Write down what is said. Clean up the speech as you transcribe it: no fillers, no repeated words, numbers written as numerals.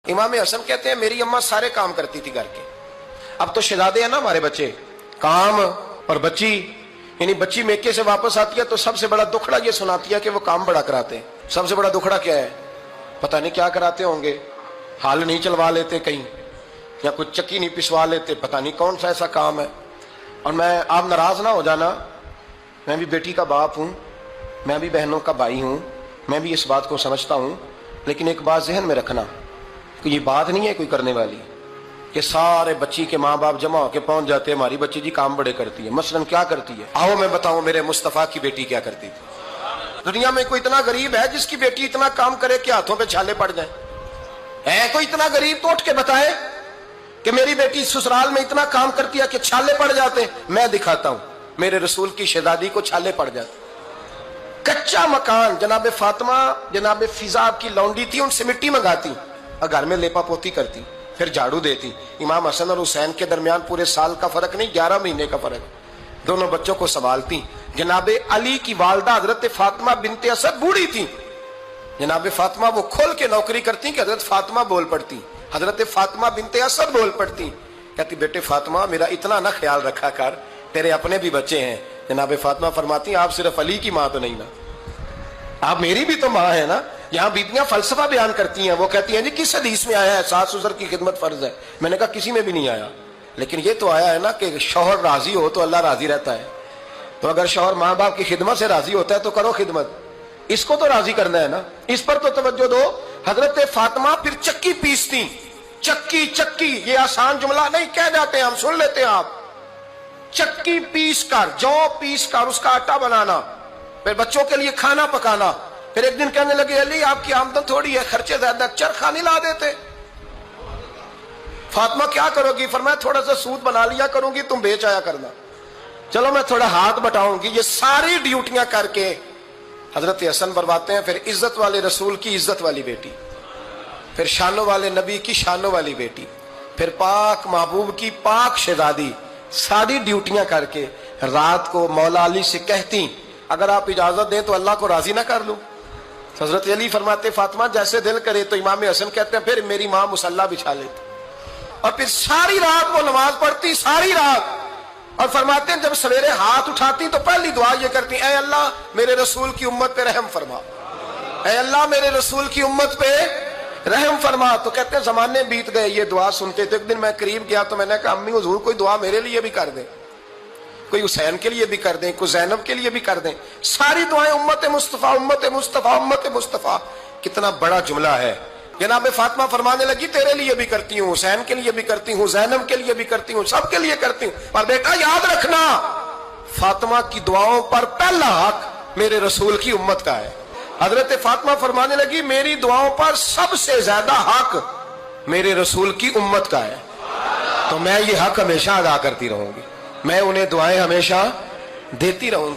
इमाम हसन कहते हैं मेरी अम्मा सारे काम करती थी घर के। अब तो शहजादे हैं ना हमारे बच्चे, काम और बच्ची, यानी बच्ची मेके से वापस आती है तो सबसे बड़ा दुखड़ा ये सुनाती है कि वो काम बड़ा कराते हैं। सबसे बड़ा दुखड़ा क्या है? पता नहीं क्या कराते होंगे, हाल नहीं चलवा लेते कहीं, या कुछ चक्की नहीं पिसवा लेते, पता नहीं कौन सा ऐसा काम है। और मैं, आप नाराज ना हो जाना, मैं भी बेटी का बाप हूं, मैं भी बहनों का भाई हूं, मैं भी इस बात को समझता हूं, लेकिन एक बात जहन में रखना कि ये बात नहीं है कोई करने वाली कि सारे बच्ची के माँ बाप जमा होकर पहुंच जाते हैं हमारी बच्ची जी काम बड़े करती है। मसलन क्या करती है? आओ मैं बताऊं मेरे मुस्तफा की बेटी क्या करती थी। दुनिया में कोई इतना गरीब है जिसकी बेटी इतना काम करे कि हाथों पे छाले पड़ जाए? है कोई इतना गरीब तो उठ के बताए कि मेरी बेटी ससुराल में इतना काम करती है कि छाले पड़ जाते? मैं दिखाता हूं, मेरे रसूल की शहजादी को छाले पड़ जाते। कच्चा मकान, जनाबे फातिमा जनाबे फिजा की लौंडी थी, उनसे मिट्टी मंगाती और घर में लेपा पोती करती, फिर झाड़ू देती। इमाम हसन और हुसैन के दरमियान पूरे साल का फर्क नहीं, 11 महीने का फर्क। दोनों बच्चों को संभालती। जनाबे अली की वालदा हजरत फातिमा बिनते असद बूढ़ी थी, जनाबे फातिमा वो खोल के नौकरी करती कि हजरत फातिमा बोल पड़ती, हजरत फातिमा बिनते असद बोल पड़ती। कहती बेटे फातिमा मेरा इतना ना ख्याल रखा कर, तेरे अपने भी बच्चे हैं। जनाबे फातिमा फरमाती आप सिर्फ अली की माँ तो नहीं ना, आप मेरी भी तो माँ है ना। यहाँ बीबियां फलसफा बयान करती हैं, वो कहती हैं जी किस हदीस में आया है सास ससुर की खिदमत फर्ज है? मैंने कहा किसी में भी नहीं आया, लेकिन ये तो आया है ना कि शौहर राजी हो तो अल्लाह राजी रहता है। तो अगर शौहर माँ बाप की खिदमत से राजी होता है तो करो खिदमत, इसको तो राजी करना है ना, इस पर तो तवज्जो दो। हजरत फातिमा फिर चक्की पीसती। चक्की चक्की ये आसान जुमला नहीं कह जाते, हम सुन लेते हैं आप। चक्की पीस कर, जौ पीस कर उसका आटा बनाना, फिर बच्चों के लिए खाना पकाना। फिर एक दिन कहने लगे अली आपकी आमदन थोड़ी है, खर्चे ज्यादा, चरखा नहीं ला देते? फातिमा क्या करोगी? फरमाया थोड़ा सा सूद बना लिया करूंगी, तुम बेच आया करना। चलो मैं थोड़ा हाथ बटाऊंगी। ये सारी ड्यूटियां करके हजरत हसन बरवाते हैं। फिर इज्जत वाले रसूल की इज्जत वाली बेटी, फिर शानों वाले नबी की शानों वाली बेटी, फिर पाक महबूब की पाक शहजादी, सारी ड्यूटियां करके रात को मौला अली से कहती अगर आप इजाजत दें तो अल्लाह को राजी ना कर लूं? हजरत अली फरमाते फातिमा जैसे दिल करे। तो इमाम हसन कहते हैं फिर मेरी माँ मुसल्ला बिछा लेती और फिर सारी रात वो नमाज पढ़ती, सारी रात। और फरमाते हैं जब सवेरे हाथ उठाती तो पहली दुआ ये करती ऐ अल्लाह मेरे रसूल की उम्मत पे रहम फरमा, ऐ अल्लाह मेरे रसूल की उम्मत पे रहम फरमा। तो कहते हैं जमाने बीत गए ये दुआ सुनते। तो एक दिन मैं करीब गया तो मैंने कहा अम्मी हुजूर कोई दुआ मेरे लिए भी कर दें, कोई हुसैन के लिए भी कर दें, कोई ज़ैनब के लिए भी कर दें। सारी दुआएं उम्मत मुस्तफ़ा उम्मत मुस्तफ़ा उम्मत मुस्तफ़ा। कितना बड़ा जुमला है। जनाब फातिमा फरमाने लगी तेरे लिए भी करती हूँ, हुसैन के लिए भी करती हूँ, ज़ैनब के लिए भी करती हूँ, सबके लिए करती हूँ। पर बेटा याद रखना फातिमा की दुआओं पर पहला हक मेरे रसूल की उम्मत का है। हजरत फातिमा फरमाने लगी मेरी दुआओं पर सबसे ज्यादा हक मेरे रसूल की उम्मत का है, तो मैं ये हक हमेशा अदा करती रहूंगी, मैं उन्हें दुआएं हमेशा देती रहूंगी।